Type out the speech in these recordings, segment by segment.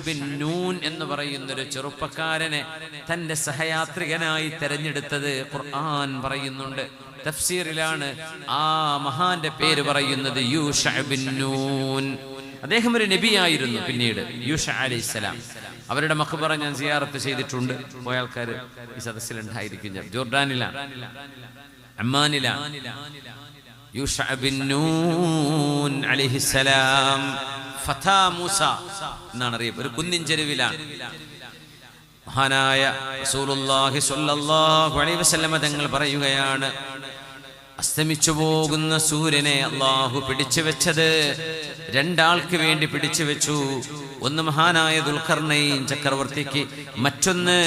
Bin നൂൻ എന്ന് പറയുന്നൊരു ചെറുപ്പക്കാരനെ തന്റെ സഹയാത്രികനായി തെരഞ്ഞെടുത്തത് ഖുർആൻ പറയുന്നുണ്ട്. തഫ്സീറിലാണ് ആ മഹാന്റെ പേര് പറയുന്നത് യൂഷ ബിൻ നൂൻ. അദ്ദേഹം ഒരു നബിയായിരുന്നു. പിന്നീട് യൂഷ അലൈഹിസ്സലാം അവരുടെ മഖ്ബറ ഞാൻ സിയാറത്ത് ചെയ്തിട്ടുണ്ട്. പോയ ആൾക്കാർ ഈ സദസ്സിലുണ്ടായിരിക്കും. ജോർഡാനിലാണ്, അമ്മാനിലാണ്. യൂഷ ബിൻ നൂൻ അലൈഹിസ്സലാം ഫഥാ മൂസ എന്നാണ് അറിയപ്പെടുന്നത്. ഒരു കുന്നിൻ ചെരുവിലാണ് മഹാനായ റസൂലുള്ളാഹി സ്വല്ലല്ലാഹു അലൈഹി വസല്ലം തങ്ങൾ പറയുകയാണ്, അസ്തമിച്ചു പോകുന്ന സൂര്യനെ അല്ലാഹു പിടിച്ചു വെച്ചത് രണ്ടാൾക്ക് വേണ്ടി പിടിച്ചു വെച്ചു. ഒന്ന് മഹാനായ ദുൽഖർനൈൻ ചക്രവർത്തിക്ക്, മറ്റൊന്ന്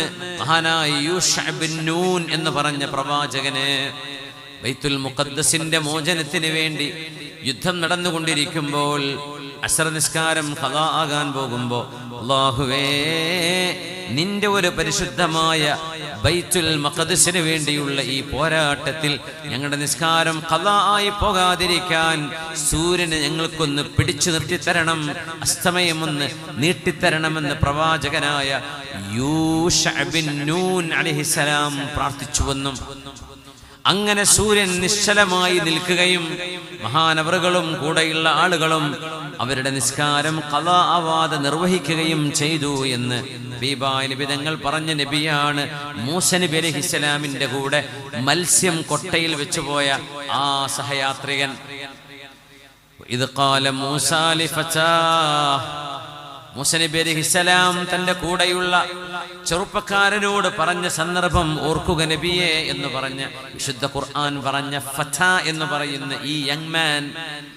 മഹാനായ യൂഷ ബിൻ നൂൻ എന്ന് പറഞ്ഞ പ്രവാചകന്. ബൈത്തുൽ മുഖദ്ദസിന്റെ മോചനത്തിന് വേണ്ടി യുദ്ധം നടന്നുകൊണ്ടിരിക്കുമ്പോൾ അസ്ർ നിസ്കാരം ഖളാ ആകാൻ പോകുമ്പോൾ, അല്ലാഹുവേ നിന്റെ ഒരു പരിശുദ്ധമായ ബൈത്തുൽ മഖദ്സിന് വേണ്ടിയുള്ള ഈ പോരാട്ടത്തിൽ ഞങ്ങളുടെ നിസ്കാരം ഖളാ ആയി പോകാതിരിക്കാൻ സൂര്യനെ ഞങ്ങൾക്കൊന്ന് പിടിച്ചു നിർത്തിത്തരണം, അസ്തമയമൊന്ന് നീട്ടിത്തരണമെന്ന് പ്രവാചകനായ യൂഷ ബിൻ നൂൻ അലൈഹിസ്സലാം പ്രാർത്ഥിച്ചുവെന്നും, അങ്ങനെ സൂര്യൻ നിശ്ചലമായി നിൽക്കുകയും മഹാനവറുകളും കൂടെയുള്ള ആളുകളും അവരുടെ നിസ്കാരം ഖളാ ആവാതെ നിർവഹിക്കുകയും ചെയ്തു എന്ന് നബിതങ്ങൾ പറഞ്ഞ നബിയാണ് മൂസ നബി അലൈഹിസ്സലാമിന്റെ കൂടെ മത്സ്യം കൊട്ടയിൽ വെച്ചുപോയ ആ സഹയാത്രികൻ. ഇത് ഖാല മൂസ ലിഫതാഹ്, മൂസ നബി അലൈഹിസ്സലാം തന്റെ കൂടെയുള്ള ചെറുപ്പക്കാരനോട് പറഞ്ഞ സന്ദർഭം ഓർക്കുക നബിയെ എന്ന് പറഞ്ഞ വിശുദ്ധ ഖുർആൻ പറഞ്ഞ ഫത എന്ന് പറയുന്ന ഈ യങ് മാൻ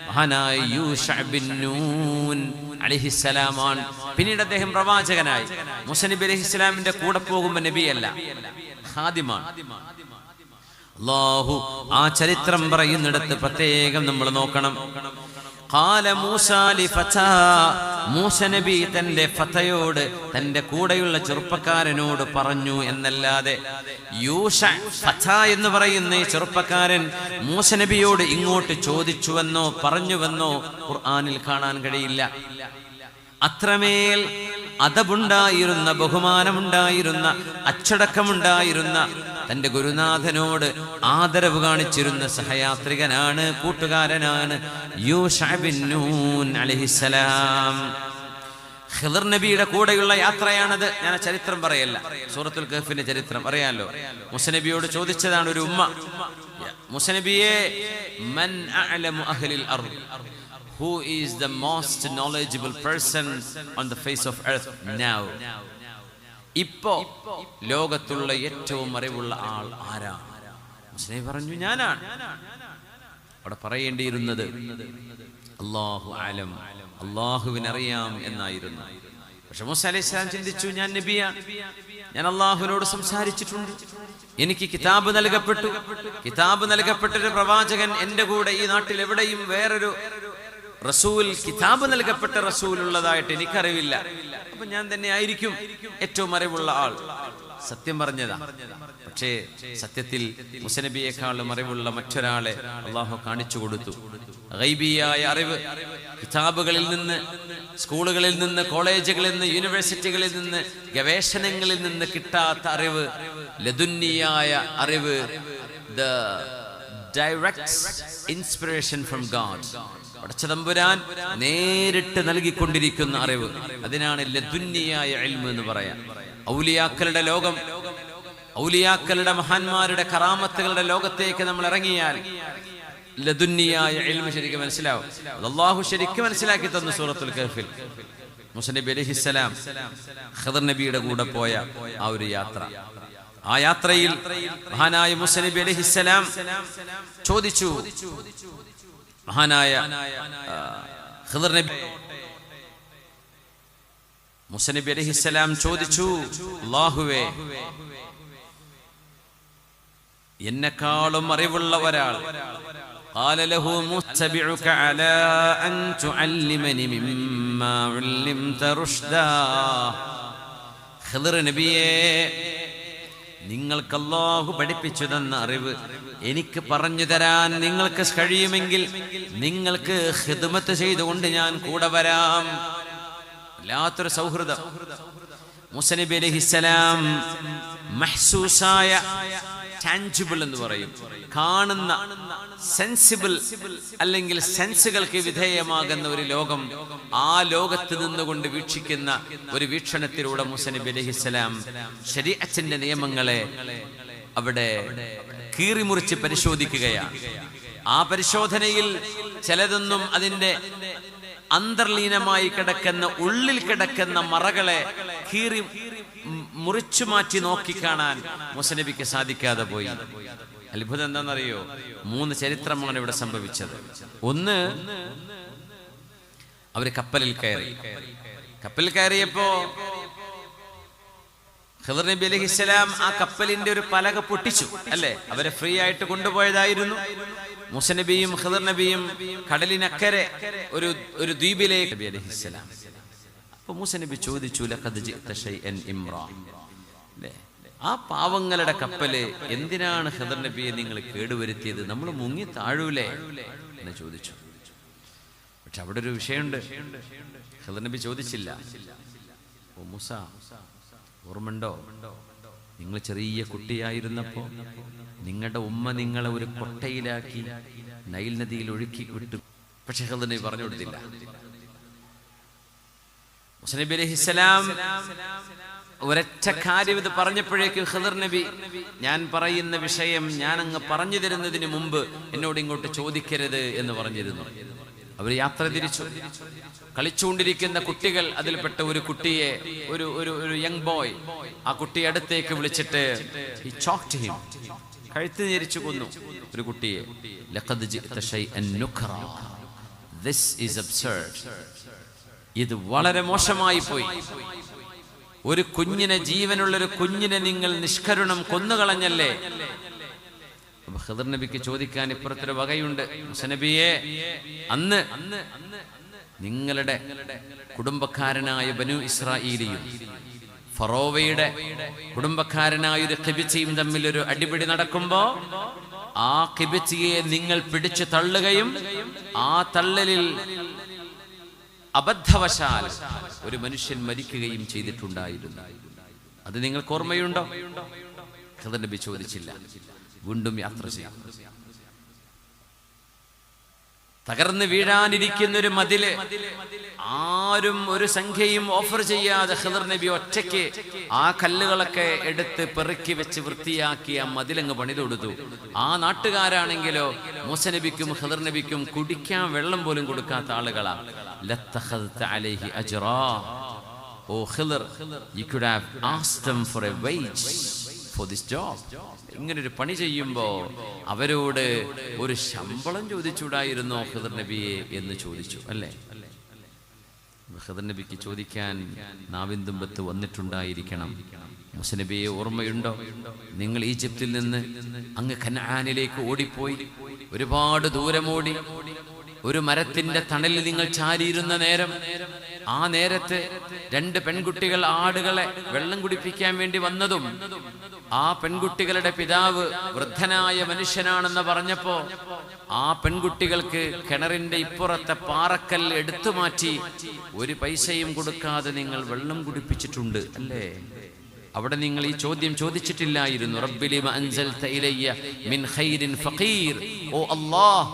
മഹാനായ യൂഷ ബിൻ നൂൻ അലൈഹിസ്സലാമാണ്. പിന്നീട് അദ്ദേഹം പ്രവാചകനായി. മൂസ നബി അലൈഹിസ്സലാമിന്റെ കൂടെ പോകുമ്പോൾ നബിയല്ല, ഖാദിമാണ്. അല്ലാഹു ആ ചരിത്രം പറയുന്നിടത്ത് പ്രത്യേകം നമ്മൾ നോക്കണം. ഖാല മൂസ ലിഫതാ, മൂസ നബി തന്റെ ഫതയോട്, തന്റെ കൂടെയുള്ള ചെറുപ്പക്കാരനോട് പറഞ്ഞു എന്നല്ലാതെ യൂഷ ഫത എന്ന് പറയുന്ന ഈ ചെറുപ്പക്കാരൻ മൂസ നബിയോട് ഇങ്ങോട്ട് ചോദിച്ചുവെന്നോ പറഞ്ഞുവെന്നോ ഖുർആനിൽ കാണാൻ കഴിയില്ല. അത്രമേൽ അദബുണ്ടായിരുന്ന, ബഹുമാനമുണ്ടായിരുന്ന, അച്ചടക്കമുണ്ടായിരുന്ന, തന്റെ ഗുരുനാഥനോട് ആദരവ് കാണിച്ചിരുന്ന സഹയാത്രികനാണ്, കൂട്ടുകാരനാണ് യൂഷ ബിൻ നൂൻ അലൈഹിസ്സലാം. ഖിദർ നബിയുടെ കൂടെയുള്ള യാത്രയാണത്. ഞാൻ ആ ചരിത്രം പറയല്ല, സൂറത്തുൽ കഹ്ഫിന്റെ ചരിത്രം അറിയാലോ. മൂസ നബിയോട് ചോദിച്ചതാണ് ഒരു ഉമ്മ, മൂസ നബിയെ മൻ അഅലമു അഹ്ലിൽ അർദ്, who is the most knowledgeable person on the face of earth now? ഇപ്പോ ലോകത്തുള്ള ഏറ്റവും അറിവുള്ള ആൾ ആരാണ്? മുസ്ലിം പറഞ്ഞു ഞാനാണ്. അവിടെ പറയേണ്ടിയിരുന്നത് അല്ലാഹു അലം, അല്ലാഹുവിനറിയാം എന്നായിരുന്നു. പക്ഷെ മൂസ അലൈഹിസ്സലാം ചിന്തിച്ചു, ഞാൻ നബിയാണ്, ഞാൻ അല്ലാഹുവിനോട് സംസാരിച്ചിട്ടുണ്ട്, എനിക്ക് കിതാബ് നൽകപ്പെട്ടു, കിതാബ് നൽകപ്പെട്ടൊരു പ്രവാചകൻ എന്റെ കൂടെ ഈ നാട്ടിൽ എവിടെയും വേറൊരു റസൂൽ, കിതാബ് നൽകപ്പെട്ട റസൂൽ ഉള്ളതായിട്ട് എനിക്കറിവില്ല. അപ്പൊ ഞാൻ തന്നെ ആയിരിക്കും ഏറ്റവും അറിവുള്ള ആൾ. സത്യം പറഞ്ഞതാ. പക്ഷേ സത്യത്തിൽ മൂസ നബിയേക്കാളും അറിവുള്ള മറ്റൊരാളെ അല്ലാഹു കാണിച്ചു കൊടുത്തു. ഗൈബിയായ അറിവ്, കിതാബുകളിൽ നിന്ന്, സ്കൂളുകളിൽ നിന്ന്, കോളേജുകളിൽ നിന്ന്, യൂണിവേഴ്സിറ്റികളിൽ നിന്ന്, ഗവേഷണങ്ങളിൽ നിന്ന് കിട്ടാത്ത അറിവ്, ലദുന്നിയായ അറിവ്, the direct inspiration from God, പടച്ചതമ്പുരാൻ നേരിട്ട് നൽകിക്കൊണ്ടിരിക്കുന്ന അറിവ്, അതിനാണ് ലദുന്നിയായ ഇൽമ് എന്ന് പറയാം. ഔലിയാക്കളുടെ ലോകം, ഔലിയാക്കളുടെ മഹാന്മാരുടെ കറാമത്തുകളുടെ ലോകത്തേക്ക് നമ്മൾ ഇറങ്ങിയാൽ ലദുന്നിയായ ഇൽമ് ശരിക്കും മനസ്സിലാവും. അല്ലാഹു ശരിക്കും മനസ്സിലാക്കി തന്നു സൂറത്തുൽ കഹ്ഫിൽ. മൂസ നബി അലൈഹിസ്സലാം ഖിദർ നബിയുടെ കൂടെ പോയ ആ ഒരു യാത്ര, ആ യാത്രയിൽ മഹാനായ മൂസ നബി അലൈഹിസ്സലാം ചോദിച്ചു, മഹാനായ ഖിദർ നബി, മൂസ നബി അലൈഹിസ്സലാം ചോദിച്ചു, അല്ലാഹുവേ എന്നെക്കാളും അറിവുള്ള ഒരാൾ, قال له متبعك على أن تعلمني مما علمت رشدا. ഖിദർ നബിയെ, നിങ്ങൾക്ക് അല്ലാഹു പഠിപ്പിച്ചു തന്ന അറിവ് എനിക്ക് പറഞ്ഞു തരാൻ നിങ്ങൾക്ക് കഴിയുമെങ്കിൽ നിങ്ങൾക്ക് ഖിദ്മത്ത് ചെയ്തുകൊണ്ട് ഞാൻ കൂടെ വരാം. വല്ലാത്തൊരു സൗഹൃദം. മൂസ നബി അലൈഹിസ്സലാം മഹ്സൂസായ, ടാഞ്ചിബിൾ എന്ന് പറയും, കാണുന്ന, സെൻസിബിൾ അല്ലെങ്കിൽ സെൻസുകൾക്ക് വിധേയമാകുന്ന ഒരു ലോകം, ആ ലോകത്ത് നിന്നുകൊണ്ട് വീക്ഷിക്കുന്ന ഒരു വീക്ഷണത്തിലൂടെ മൂസ നബി അലൈഹിസ്സലാം ശരീഅത്തിന്റെ നിയമങ്ങളെ അവിടെ കീറിമുറിച്ച് പരിശോധിക്കുകയാണ്. ആ പരിശോധനയിൽ ചിലതൊന്നും അതിന്റെ അന്തർലീനമായി കിടക്കുന്ന, ഉള്ളിൽ കിടക്കുന്ന മറകളെ കീറി മുറിച്ചു മാറ്റി നോക്കിക്കാണാൻ മൂസ നബിക്ക് സാധിക്കാതെ പോയി. അത്ഭുതം എന്താണെന്നറിയോ? 3 ചരിത്രമാണ് ഇവിടെ സംഭവിച്ചത്. ഒന്ന്, അവര് കപ്പലിൽ കയറിയപ്പോ ഖിദർ നബി അലൈഹിസ്സലാം ആ കപ്പലിന്റെ ഒരു പലക പൊട്ടിച്ചു, അല്ലേ? അവരെ ഫ്രീ ആയിട്ട് കൊണ്ടുപോയതായിരുന്നു. മൂസ നബിയും ഖിദർ നബിയും കടലിനക്കരെ ഒരു ദ്വീപിലേക്ക് നബി അലൈഹിസ്സലാം. അപ്പൊ മൂസ നബി ചോദിച്ചു, ലഖദ് ജിഅത ശൈഅൻ ഇംറാ, ആ പാവങ്ങളുടെ കപ്പല് എന്തിനാണ് ഖിദർ നബിയെ നിങ്ങൾ കേടുവരുത്തിയത്? നമ്മൾ മുങ്ങി താഴൂലേ എന്ന് ചോദിച്ചു. പക്ഷെ അവിടെ ഒരു വിഷയമുണ്ട്. ഖിദർ നബി ചോദിച്ചില്ല. ഓ മൂസ, ഓർമ്മണ്ടോ, നിങ്ങൾ ചെറിയ കുട്ടിയായിരുന്നപ്പോ നിങ്ങളുടെ ഉമ്മ നിങ്ങളെ ഒരു കൊട്ടയിലാക്കി നൈൽ നദിയിൽ ഒഴുക്കി വിട്ടു. പക്ഷെ ഖിദർ നബി പറഞ്ഞു കൊടുത്തില്ല. മൂസ നബി അലൈഹിസ്സലാം ഒരൊറ്റ കാര്യം ഇത് പറഞ്ഞപ്പോഴേക്കും ഖിദർ നബി, ഞാൻ പറയുന്ന വിഷയം ഞാൻ അങ്ങ് പറഞ്ഞു തരുന്നതിന് മുമ്പ് എന്നോട് ഇങ്ങോട്ട് ചോദിക്കരുത് എന്ന് പറഞ്ഞിരുന്നു. അവർ യാത്ര തിരിച്ചു. കളിച്ചുകൊണ്ടിരിക്കുന്ന കുട്ടികൾ, അതിൽപ്പെട്ട ഒരു കുട്ടിയെ, ഒരു യങ് ബോയ്, ആ കുട്ടിയെ അടുത്തേക്ക് വിളിച്ചിട്ട് കഴുത്ത് ഞെരിച്ചു കൊന്നു ഒരു കുട്ടിയെ. ലഖദ് ജിഅത ശൈഅൻ നുക്റാ, ദിസ് ഈസ് അബ്സർഡ്, ഇത് വളരെ മോശമായി പോയി. ഒരു കുഞ്ഞിനെ, ജീവനുള്ളൊരു കുഞ്ഞിനെ നിങ്ങൾ നിഷ്കരുണം കൊന്നുകളഞ്ഞല്ലേ? ഖിദർ നബിക്ക് ചോദിക്കാൻ ഇപ്പുറത്തൊരു വകയുണ്ട്. മൂസ നബിയെ, അന്ന് നിങ്ങളുടെ കുടുംബക്കാരനായ ബനു ഇസ്രായേലിയും ഫറോവയുടെ കുടുംബക്കാരനായ ഒരു ഖിബിച്ചിയും തമ്മിൽ ഒരു അടിപിടി നടക്കുമ്പോ ആ ഖിബിച്ചിയെ നിങ്ങൾ പിടിച്ചു തള്ളുകയും ആ തള്ളലിൽ അബദ്ധവശാൽ ഒരു മനുഷ്യൻ മരിക്കുകയും ചെയ്തിട്ടുണ്ടായിരുന്നു. അത് നിങ്ങൾക്ക് ഓർമ്മയുണ്ടോ? ഖിദർ നബി ചോദിച്ചില്ല. വീണ്ടും യാത്ര ചെയ്യും. തകർന്ന് വീഴാനിരിക്കുന്ന ഒരു മതില് ആരും ഒരു സംഖ്യയും ഓഫർ ചെയ്യാതെ ഖിദർ നബി ഒറ്റയ്ക്ക് ആ കല്ലുകളൊക്കെ എടുത്ത് പെറുക്കി വെച്ച് വൃത്തിയാക്കി ആ മതിലങ്ങ് പണിതൊടുത്തു. ആ നാട്ടുകാരാണെങ്കിലോ മൂസ നബിക്കും ഖിദർ നബിക്കും കുടിക്കാൻ വെള്ളം പോലും കൊടുക്കാത്ത ആളുകളാ. ലത്തഖദ്ത അലൈഹി അജ്റാ, ഓ Khidr, you could have asked them for a wage for this job. ഇങ്ങനൊരു പണി ചെയ്യുമ്പോ അവരോട് ഒരു ശമ്പളം ചോദിച്ചൂടായിരുന്നോ ഖിദർ നബിയെ എന്ന് ചോദിച്ചു, അല്ലേ? ഖിദർ നബിക്ക് ചോദിക്കാൻ നാവിന്തുമ്പത്ത് വന്നിട്ടുണ്ടായിരിക്കണം. മൂസ നബിയെ ഓർമ്മയുണ്ടോ? നിങ്ങൾ ഈജിപ്തിൽ നിന്ന് അങ്ങ് കനാനിലേക്ക് ഓടിപ്പോയി, ഒരുപാട് ദൂരമോടി, ഒരു മരത്തിന്റെ തണലിൽ നിങ്ങൾ ചാരിയിരുന്ന നേരം, ആ നേരത്ത് 2 പെൺകുട്ടികൾ ആടുകളെ വെള്ളം കുടിപ്പിക്കാൻ വേണ്ടി വന്നതും ആ പെൺകുട്ടികളുടെ പിതാവ് വൃദ്ധനായ മനുഷ്യനാണെന്ന് പറഞ്ഞപ്പോ ആ പെൺകുട്ടികൾക്ക് കിണറിന്റെ ഇപ്പുറത്തെ പാറക്കല്ല് എടുത്തു മാറ്റി ഒരു പൈസയും കൊടുക്കാതെ നിങ്ങൾ വെള്ളം കുടിപ്പിച്ചിട്ടുണ്ട്, അല്ലേ? അവിടെ നിങ്ങൾ ഈ ചോദ്യം ചോദിച്ചിട്ടില്ലായിരുന്നു. റബ്ബി ലിമ അൻസൽത ഇലയ്യ മിൻ ഖൈരിൻ ഫഖീർ, ഓ അല്ലാഹ്,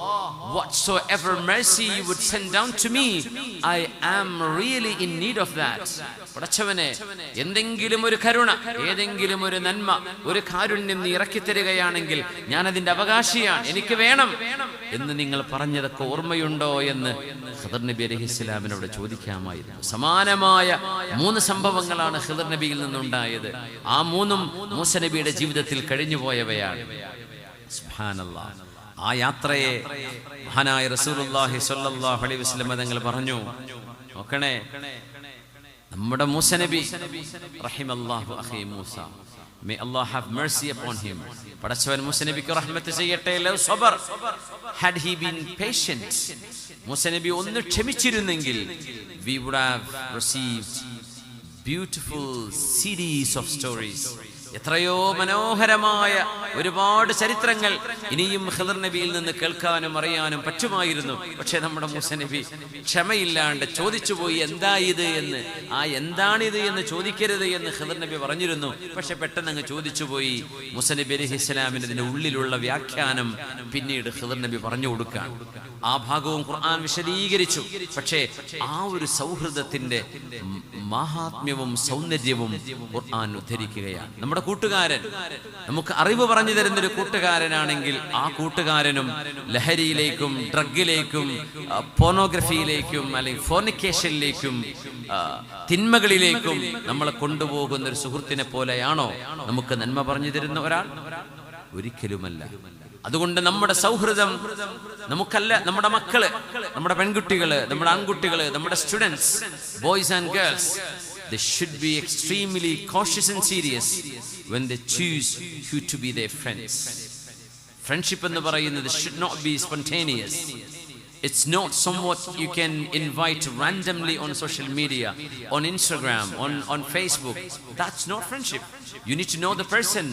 whatsoever mercy you would send down to me, I am really in need of that. പടച്ചവനെ, എന്തെങ്കിലും ഒരു കരുണ, ഏതെങ്കിലും ഒരു നന്മ, ഒരു കാരുണ്യം നീ ഇറക്കി തരികയാണെങ്കിൽ ഞാൻ അതിന്റെ അവകാശിയാണ്, എനിക്ക് വേണം എന്ന് നിങ്ങൾ പറഞ്ഞതൊക്കെ ഓർമ്മയുണ്ടോ എന്ന് ഖിദർ നബി അലൈഹിസ്സലാമിനോട് ചോദിക്കാമായിരുന്നു. സമാനമായ 3 സംഭവങ്ങളാണ് ഖിദർ നബിയിൽ നിന്നുണ്ടായത്. ആ 3ഉം മൂസ നബിയുടെ ജീവിതത്തിൽ കഴിഞ്ഞുപോയവയാണ്. സുബ്ഹാനല്ലാഹ്. ആ യാത്രയെ മഹാനായ റസൂലുള്ളാഹി സ്വല്ലല്ലാഹു അലൈഹി വസല്ലം തങ്ങൾ പറഞ്ഞു, നോക്കണേ, നമ്മുടെ മൂസ നബി റഹിമല്ലാഹു അഖി Musa, may Allah have mercy upon him, പടച്ചവൻ മൂസ നബിക്ക് റഹ്മത്ത് ചെയ്യട്ടെ. ലൗ സബർ, had he been patient, Musa നബി ഒന്ന് ക്ഷമിച്ചിരുന്നെങ്കിൽ we would have received beautiful series of stories, എത്രയോ മനോഹരമായ ഒരുപാട് ചരിത്രങ്ങൾ ഇനിയും ഖിദർ നബിയിൽ നിന്ന് കേൾക്കാനും അറിയാനും പറ്റുമായിരുന്നു. പക്ഷെ നമ്മുടെ മൂസ നബി ക്ഷമയില്ലാണ്ട് ചോദിച്ചു പോയി, എന്താ ഇത് എന്ന്. ആ എന്താണിത് എന്ന് ചോദിക്കരുത് എന്ന് ഖിദർ നബി പറഞ്ഞിരുന്നു. പക്ഷെ പെട്ടെന്ന് അങ്ങ് ചോദിച്ചു പോയി. മൂസ നബി അലൈഹിസ്സലാമിന് ഇതിന്റെ ഉള്ളിലുള്ള വ്യാഖ്യാനം പിന്നീട് ഖിദർ നബി പറഞ്ഞു കൊടുക്കാൻ ആ ഭാഗവും ഖുർആൻ വിശദീകരിച്ചു. പക്ഷേ ആ ഒരു സൗഹൃദത്തിന്റെ മഹാത്മ്യവും സൗന്ദര്യവും ഖുർആൻ ഉദ്ധരിക്കുകയാണ്. നമ്മുടെ കൂട്ടുകാരൻ നമുക്ക് അറിവ് പറഞ്ഞു തരുന്നൊരു കൂട്ടുകാരനാണെങ്കിൽ ആ കൂട്ടുകാരനും ലഹരിയിലേക്കും ഡ്രഗിലേക്കും പോർണോഗ്രഫിയിലേക്കും അല്ലെങ്കിൽ ഫോർണിക്കേഷനിലേക്കും തിന്മകളിലേക്കും നമ്മളെ കൊണ്ടുപോകുന്ന ഒരു സുഹൃത്തിനെ പോലെയാണോ നമുക്ക് നന്മ പറഞ്ഞു തരുന്ന ഒരാൾ? ഒരിക്കലുമല്ല. അതുകൊണ്ട് നമ്മുടെ സൗഹൃദം നമുക്കല്ല, നമ്മുടെ മക്കള്, നമ്മുടെ പെൺകുട്ടികള്, നമ്മുടെ ആൺകുട്ടികള്, നമ്മുടെ students, boys and girls, they should be extremely cautious and serious when they choose who to be their friends. Friendship എന്ന് പറയുന്നത് should not be spontaneous. It's not somewhat you can invite randomly on social media, on Instagram, on Facebook. That's not friendship. You need to know the person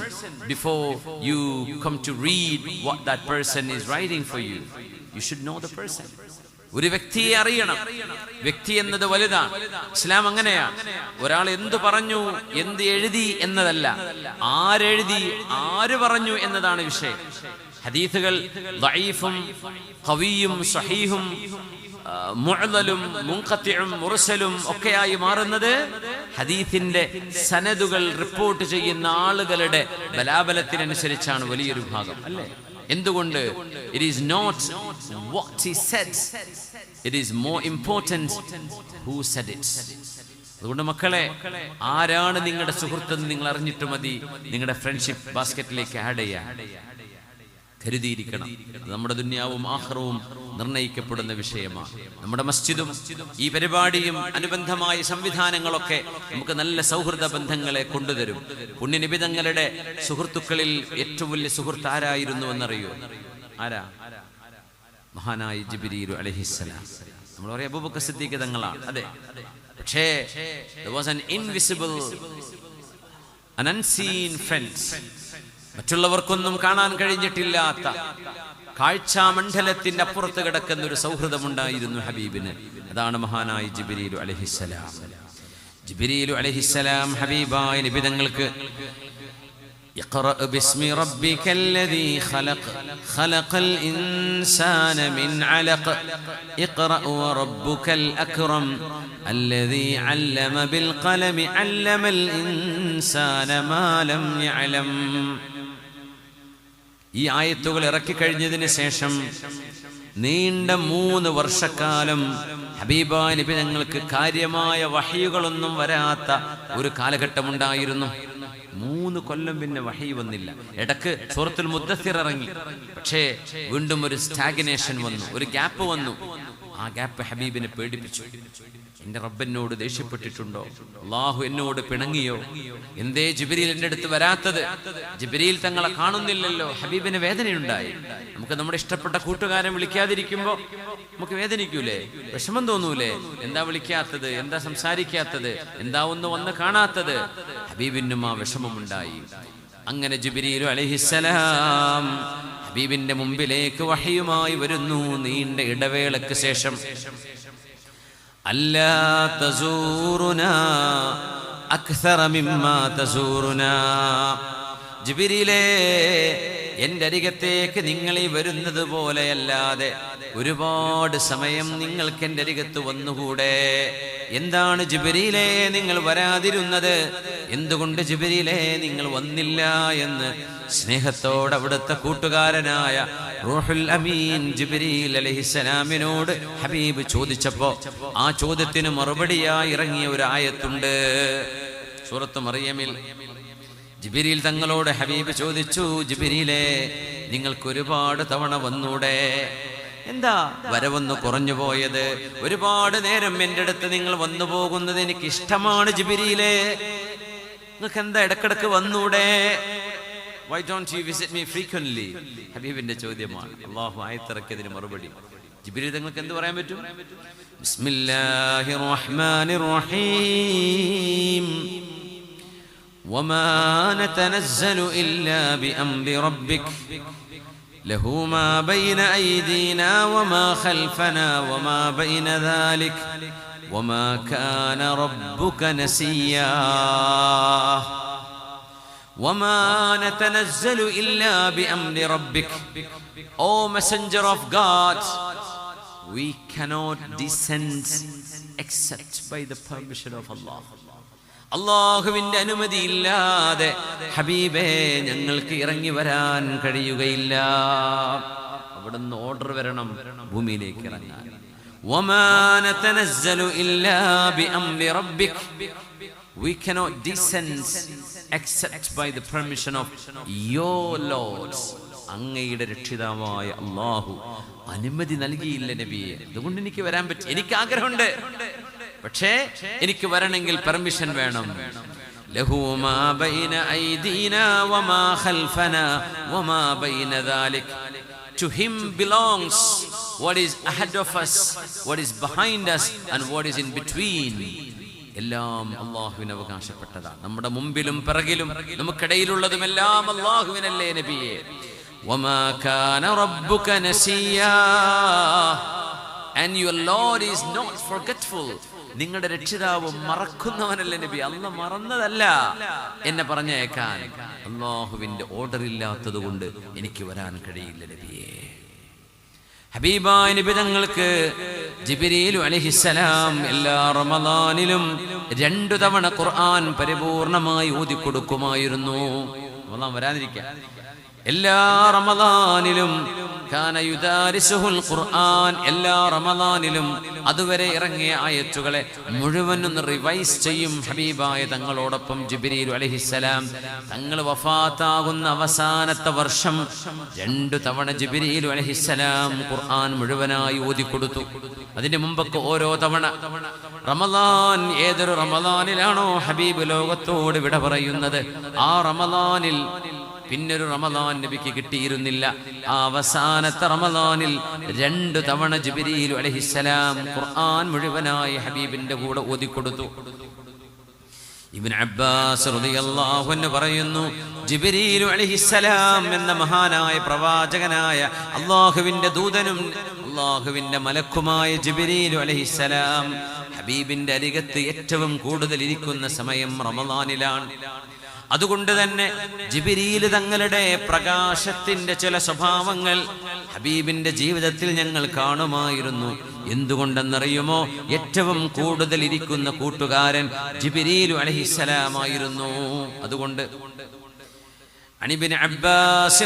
before you come to read what that person is writing for you. You should know the person. ഒരു വ്യക്തിയെ അറിയണം. വ്യക്തി എന്നത് വലുതാണ്. ഇസ്ലാം അങ്ങനെയാണ്. ഒരാൾ എന്തു പറഞ്ഞു, എന്ത് എഴുതി എന്നതല്ല, ആരെഴുതി, ആര് പറഞ്ഞു എന്നതാണ് വിഷയം. ഹദീസുകൾ ദഈഫും ഖവിയും സഹീഹും മുഅ്ദലും മുൻഖത്തിഉം മുർസലും ഒക്കെയായി മാറുന്നത് ഹദീസിന്റെ സനദുകൾ റിപ്പോർട്ട് ചെയ്യുന്ന ആളുകളുടെ ബലാബലത്തിനനുസരിച്ചാണ് വലിയൊരു ഭാഗം, അല്ലേ? എന്തുകൊണ്ട്? It is not what he said, it is more important who said it. അതുകൊണ്ട് മക്കളെ, ആരാണ് നിങ്ങളുടെ സുഹൃത്തെന്ന് നിങ്ങൾ അറിഞ്ഞിട്ട് മതി നിങ്ങളുടെ ഫ്രണ്ട്ഷിപ്പ് ബാസ്ക്കറ്റിലേക്ക് ആഡ് ചെയ്യാൻ. കരുതിയിരിക്കണം. നമ്മുടെ ദുനിയാവും ആഖിറവും നിർണയിക്കപ്പെടുന്ന വിഷയമാണ്. നമ്മുടെ മസ്ജിദും ഈ പരിപാടിയും അനുബന്ധമായ സംവിധാനങ്ങളൊക്കെ നമുക്ക് നല്ല സൗഹൃദ ബന്ധങ്ങളെ കൊണ്ടുതരും. പുണ്യനബി തങ്ങളുടെ സുഹൃത്തുക്കളിൽ ഏറ്റവും വലിയ സുഹൃത്ത് ആരായിരുന്നു എന്നറിയോ? ആരാ? മഹാനായ ജിബ്രീൽ അലൈഹിസ്സലാം. നമ്മൾ പറയാം അബൂബക്കർ സിദ്ദീഖ് തങ്ങളാണ്. അതെ, പക്ഷേ there was an invisible, an unseen friend. മറ്റുള്ളവർക്കൊന്നും കാണാൻ കഴിഞ്ഞിട്ടില്ലാത്ത കാഴ്ചാമണ്ഡലത്തിന്റെ അപ്പുറത്ത് കിടക്കുന്ന ഒരു സൗഹൃദമുണ്ടായിരുന്നു ഹബീബിന്. അതാണ് മഹാനായ ജിബ്രീൽ അലൈഹിസ്സലാം. ജിബ്രീൽ അലൈഹിസ്സലാം ഹബീബായ നബി തങ്ങൾക്ക് ഇഖ്റഅ ബിസ്മി റബ്ബിക്കല്ലദീ ഖലഖ് ഖലഖൽ ഇൻസാന മിൻ അലഖ് ഇഖ്റഅ വറബ്ബുക്കൽ അക്റം അല്ലദീ അല്ലമ ബിൽ ഖലമി അല്ലമൽ ഇൻസാന മാ ലം യഅലം. ഈ ആയത്തുകൾ ഇറക്കിക്കഴിഞ്ഞതിന് ശേഷം നീണ്ട 3 വർഷക്കാലം ഹബീബായ നബി തങ്ങൾക്ക് കാര്യമായ വഹയുകളൊന്നും വരാത്ത ഒരു കാലഘട്ടമുണ്ടായിരുന്നു. 3 കൊല്ലം പിന്നെ വഹി വന്നില്ല. ഇടക്ക് സൂറത്തുൽ മുദ്ദസ്സിർ ഇറങ്ങി, പക്ഷേ വീണ്ടും ഒരു സ്റ്റാഗ്നേഷൻ വന്നു, ഒരു ഗ്യാപ്പ് വന്നു. ആ ഗ്യാപ്പ് ഹബീബിനെ പേടിപ്പിച്ചു. എന്റെ റബ്ബെന്നോട് ദേഷ്യപ്പെട്ടിട്ടുണ്ടോ? അള്ളാഹു എന്നോട് പിണങ്ങിയോ? എന്തേ ജിബ്രീൽ എന്റെ അടുത്ത് വരാത്തത്? ജിബ്രീൽ തങ്ങളെ കാണുന്നില്ലല്ലോ. ഹബീബിന് വേദനയുണ്ടായി. നമുക്ക് നമ്മുടെ ഇഷ്ടപ്പെട്ട കൂട്ടുകാരൻ വിളിക്കാതിരിക്കുമ്പോ നമുക്ക് വേദനിക്കൂലേ? വിഷമം തോന്നൂലേ? എന്താ വിളിക്കാത്തത്? എന്താ സംസാരിക്കാത്തത്? എന്താ ഒന്ന് വന്ന് കാണാത്തത്? ഹബീബിനും ആ വിഷമമുണ്ടായി. അങ്ങനെ ജിബ്രീൽ അലൈഹിസ്സലാം ഹബീബിന്റെ മുമ്പിലേക്ക് വഹയുമായി വരുന്നു. നീണ്ട ഇടവേളയ്ക്ക് ശേഷം അല്ലാ തസൂറുനാ അക്സറ മിമ്മാ തസൂറുനാ, ജിബ്രീലേ, എൻ്റെ അരികത്തേക്ക് നിങ്ങൾ ഈ വരുന്നത് പോലെയല്ലാതെ ഒരുപാട് സമയം നിങ്ങൾക്ക് എൻ്റെ അരികത്ത് വന്നുകൂടെ? എന്താണ് ജിബ്രീലേ നിങ്ങൾ വരാതിരുന്നത്? എന്തുകൊണ്ട് ജിബ്രീലേ നിങ്ങൾ വന്നില്ല എന്ന് സ്നേഹത്തോടെ അവിടുത്തെ കൂട്ടുകാരനായ റൂഹുൽ അമീൻ ജിബ്രീൽ അലൈഹിസ്സലാമിനോട് ഹബീബ് ചോദിച്ചപ്പോ ആ ചോദ്യത്തിന് മറുപടിയായി ഇറങ്ങിയ ഒരു ആയത്തുണ്ട് സൂറത്ത് മറിയമിൽ. ജിബ്രീൽ തങ്ങളോട് ഹബീബ് ചോദിച്ചു, ജിബ്രീലേ, നിങ്ങൾക്ക് ഒരുപാട് തവണ വന്നൂടെ? എന്താ വരവൊന്ന് കുറഞ്ഞു പോയത്? ഒരുപാട് നേരം എൻ്റെ അടുത്ത് നിങ്ങൾ വന്നു പോകുന്നത് എനിക്ക് ഇഷ്ടമാണ് ജിബ്രീലേ, നിങ്ങൾക്ക് എന്താ ഇടക്കിടക്ക് വന്നൂടെ? Why don't you visit me frequently? ഹബീബിന്റെ ചോദ്യമാണ്. അല്ലാഹു ആയത്തിറക്കിയതിന് മറുപടി ജിബ്രീൽ തങ്ങൾക്ക് എന്ത് പറയാൻ പറ്റും? ബിസ്മില്ലാഹിർ റഹ്മാനിർ റഹീം وما نتنزل إلا بأمر ربك له ما بين أيدينا وما خلفنا وما بين ذلك وما كان ربك نسيا وما نتنزل إلا بأمر ربك. O messenger of God, we cannot descend except by the permission of Allah. അല്ലാഹുവിന്റെ അനുമതി ഇല്ലാതെ ഹബീബേ ഞങ്ങൾക്ക് ഇറങ്ങി വരാൻ കഴിയുകയില്ല. അവിടുന്ന് ഓർഡർ വരണം ഭൂമിയിലേക്ക് ഇറങ്ങാൻ. വമാ നതനസ്സലു ഇല്ലാ ബിഅംരി റബ്ബിക്. We cannot descend except by the permission of your Lord. അങ്ങയുടെ രക്ഷിതാവായ അല്ലാഹു അനുമതി നൽകിയില്ല നബിയെ. അതുകൊണ്ട് എനിക്ക് വരാൻ പറ്റും. എനിക്ക് ആഗ്രഹമുണ്ട്, പക്ഷേ എനിക്ക് വരണമെങ്കിൽ പെർമിഷൻ വേണം. ലഹു മാ ബൈന ഐദീനാ വമാ ഖൽഫനാ വമാ ബൈന ദാലിക്. To him belongs what is ahead of us, what is behind us and what is in between. എല്ലാം അല്ലാഹുവിന് അവകാശപ്പെട്ടതാണ്. നമ്മുടെ മുമ്പിലും പിറകിലും നമുക്കിടയിലുള്ളതും എല്ലാം അല്ലാഹുവിനല്ലേ നബിയെ. വമാ കാന റബ്ബുക നസിയാ. And your Lord is not forgetful. നിങ്ങളുടെ രക്ഷിതാവ് മറക്കുന്നവനല്ല നബി. അല്ലാഹു മറന്നതല്ല എന്നെ പറഞ്ഞേക്കാൻ. അല്ലാഹുവിന്റെ ഓർഡർ ഇല്ലാത്തത് കൊണ്ട് എനിക്ക് വരാൻ കഴിയില്ല നബിയെ. ഹബീബായ നബി തങ്ങൾക്ക് ജിബ്രീൽ അലൈഹിസ്സലാം എല്ലാ റമദാനിലും 2 തവണ ഖുർആൻ പരിപൂർണമായി ഓതി കൊടുക്കുമായിരുന്നു. റമദാൻ വരാതിരിക്കാൻ എല്ലാ റമദാനിലും കാന യുദാരിസുൽ ഖുർആൻ. എല്ലാ റമദാനിലും അതുവരെ ഇറങ്ങിയ ആയത്തുകളെ മുഴുവൻ ഒന്ന് റിവൈസ് ചെയ്യും ഹബീബായ തങ്ങളോടൊപ്പം ജിബ്രീൽ അലൈഹിസ്സലാം. തങ്ങൾ വഫാത്താകുന്ന അവസാനത്തെ വർഷം 2 തവണ ജിബ്രീൽ അലൈഹിസ്സലാം ഖുർആൻ മുഴുവനായി ഓതിക്കൊടുത്തു. അതിന്റെ മുമ്പൊക്കെ ഓരോ തവണ റമദാൻ, ഏതൊരു റമദാനിലാണോ ഹബീബ് ലോകത്തോട് വിട പറയുന്നത്, ആ റമദാനിൽ പിന്നൊരു റമദാൻ നബിക്ക് കിട്ടിയിരുന്നില്ല. ആ അവസാനത്തെ റമദാനിൽ 2 തവണ ജിബ്രീൽ അലൈഹിസ്സലാം ഖുർആൻ മുഴുവനായി ഹബീബിന്റെ കൂടെ ഓതിക്കൊടുത്തു. ഇബ്നു അബ്ബാസ് റളിയല്ലാഹു അൻഹു പറയുന്നു, ജിബ്രീൽ അലൈഹിസ്സലാം എന്ന മഹാനായ പ്രവാചകനായ അല്ലാഹുവിന്റെ ദൂതനും അല്ലാഹുവിന്റെ മലക്കുമായ ജിബ്രീൽ അലൈഹിസ്സലാം ഹബീബിന്റെ അരികത്ത് ഏറ്റവും കൂടുതൽ ഇരിക്കുന്ന സമയം റമദാനിലാണ്. അതുകൊണ്ട് തന്നെ ജിബ്രീൽ തങ്ങളുടെ പ്രകാശത്തിന്റെ ചില സ്വഭാവങ്ങൾ ഹബീബിന്റെ ജീവിതത്തിൽ ഞങ്ങൾ കാണുമായിരുന്നു. എന്തുകൊണ്ടെന്നറിയുമോ? ഏറ്റവും കൂടുതൽ ഇരിക്കുന്ന കൂട്ടുകാരൻ ജിബ്രീൽ അലൈഹിസ്സലാമായിരുന്നു. അതുകൊണ്ട് ഇബ്നു അബ്ബാസ്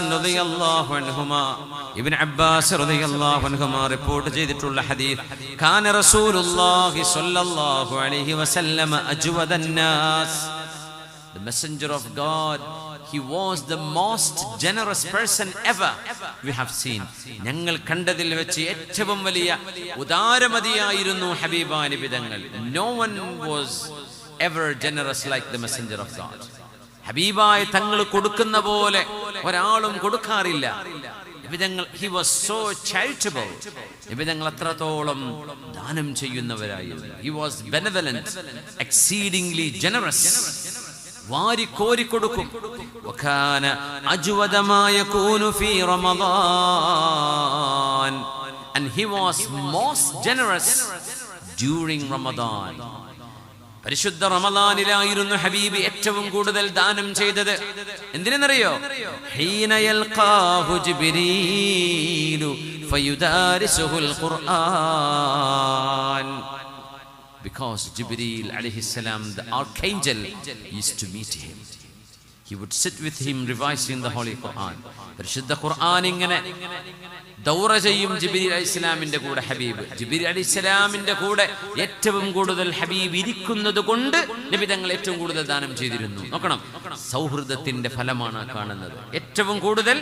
റളിയല്ലാഹു അൻഹുമാ റിപ്പോർട്ട് ചെയ്തിട്ടുള്ള ഹദീസ്, കാന റസൂലുള്ളാഹി സ്വല്ലല്ലാഹു അലൈഹി വസല്ലം അജ്വദൻ നാസ്. The messenger of God, he was the most generous person ever we have seen. ഞങ്ങൾ കണ്ടതിൽ വെച്ച് ഏറ്റവും വലിയ ഉദാരമതിയായിരുന്നു ഹബീബായ നബി തങ്ങൾ. No one was ever generous like the messenger of God. ഹബീബായ തങ്ങൾ കൊടുക്കുന്ന പോലെ ഒരാളും കൊടുക്കാറില്ല. നബി തങ്ങൾ, he was so charitable. നബി തങ്ങൾ അത്രത്തോളം ദാനം ചെയ്യുന്നവരായിരുന്നു. He was benevolent, exceedingly generous. വാരി കോരി കൊടുക്കും. വകാന അജ്വദ മാ യകൂനു ഫീ Ramadan. And he was most generous during Ramadan. പരിശുദ്ധ റമദാനിലായിരുന്നു ഹബീബ് ഏറ്റവും കൂടുതൽ ദാനം ചെയ്തത്. എന്തിനെന്നറിയോ? ഹീന യൽഖാഹു ജിബ്രീലു ഫയുദാരിസുൽ ഖുർആൻ. Because Jibreel alayhi salam, the archangel, used to meet him. He would sit with him revising the Holy Quran. പരിശുദ്ധ ഖുർആൻ ഇങ്ങനെ ദൗറ ചെയ്യും ജിബ്രീൽ അലൈഹിസ്സലാമിന്റെ കൂടെ ഹബീബ്. ജിബ്രീൽ അലൈഹിസ്സലാമിന്റെ കൂടെ ഏറ്റവും കൂടുതൽ ഹബീബ് ഇരിക്കുന്നത് കൊണ്ട് നബി തങ്ങൾ ഏറ്റവും കൂടുതൽ ദാനം ചെയ്തിരുന്നു. നോക്കണം, സൗഹൃദത്തിന്റെ ഫലമാണ് കാണുന്നത്. ഏറ്റവും കൂടുതൽ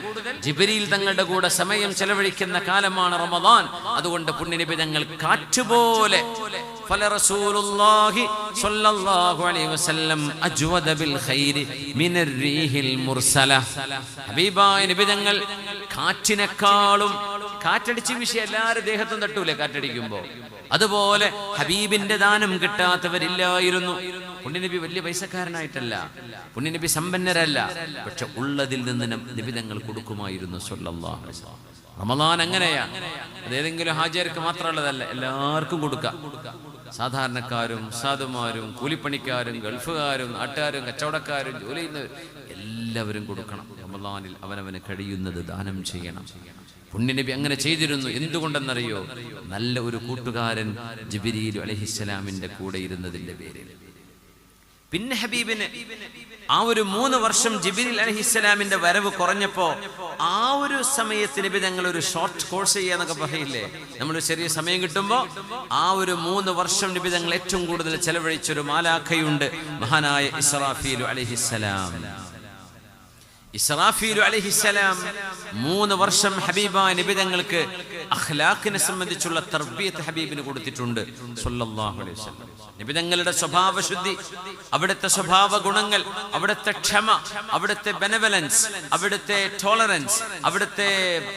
ജിബ്രീൽ തങ്ങളുടെ കൂടെ സമയം ചെലവഴിക്കുന്ന കാലമാണ് റമദാൻ. അതുകൊണ്ട് പുണ്യ നബി തങ്ങൾ കാറ്റുപോലെ ഫലറസൂലുള്ളാഹി സ്വല്ലല്ലാഹു അലൈഹി വസല്ലം അജ്വദ ബിൽ ഖൈരി മിനർ റീഹിൽ മുർസല. ഹബീബായ നബി തങ്ങൾ കാറ്റിനേക്കാളും, കാറ്റടിച്ച വിഷയം എല്ലാവരും ദേഹത്തും തട്ടൂലേ കാറ്റടിക്കുമ്പോ, അതുപോലെ ഹബീബിന്റെ ദാനം കിട്ടാത്തവരില്ലായിരുന്നു. പുണ്യനബി വലിയ പൈസക്കാരനായിട്ടല്ല, പുണ്യനബി സമ്പന്നരല്ല, പക്ഷെ ഉള്ളതിൽ നിന്ന് നബി തങ്ങൾ കൊടുക്കുമായിരുന്നു സ്വല്ലല്ലാഹു അലൈഹി വസല്ലം. റമദാൻ അങ്ങനെയാണ്, അതേതെങ്കിലും ഹാജിയർക്ക് മാത്രമുള്ളതല്ല, എല്ലാവർക്കും കൊടുക്കാം. സാധാരണക്കാരും സാധുമാരും കൂലിപ്പണിക്കാരും ഗൾഫുകാരും നാട്ടുകാരും കച്ചവടക്കാരും ജോലി ചെയ്യുന്നവരും എല്ലാവരും കൊടുക്കണം. റമദാനിൽ അവനവന് കഴിയുന്നത് ദാനം ചെയ്യണം. പുണ്യനബി അങ്ങനെ ചെയ്തിരുന്നു. എന്തുകൊണ്ടെന്നറിയോ? നല്ല ഒരു കൂട്ടുകാരൻ ജിബ്രീൽ അലൈഹിസ്സലാമിന്റെ കൂടെ ഇരുന്നതിന്റെ പേരിൽ. പിന്നെ ഹബീബിന് ആ ഒരു 3 വർഷം ജിബ്രീൽ അലൈഹിസ്സലാമിന്റെ വരവ് കുറഞ്ഞപ്പോ ആ ഒരു സമയത്ത് നബി തങ്ങൾ ഒരു ഷോർട്ട് കോഴ്സ് ചെയ്യാന്നൊക്കെ പറയില്ലേ, നമ്മൾ ചെറിയ സമയം കിട്ടുമ്പോ ആ ഒരു 3 വർഷം നബി തങ്ങൾ ഏറ്റവും കൂടുതൽ ചെലവഴിച്ചൊരു മാലാഖയുണ്ട്, മഹാനായ ഇസ്രാഫീൽ അലൈഹിസ്സലാം. ഇസ്രാഫീൽ അലൈഹിസ്സലാം 3 വർഷം ഹബീബായ നബി തങ്ങൾക്ക് അഖ്ലാഖിനെ സംബന്ധിച്ചുള്ള തർബിയത്ത് ഹബീബിന് കൊടുത്തിട്ടുണ്ട് സ്വല്ലല്ലാഹു അലൈഹി വസല്ലം. നബി തങ്ങളുടെ സ്വഭാവശുദ്ധി, അവിടുത്തെ സ്വഭാവ ഗുണങ്ങൾ, അവിടുത്തെ ക്ഷമ, അവിടുത്തെ ബെനവലൻസ്, അവിടുത്തെ ടോളറൻസ്, അവിടുത്തെ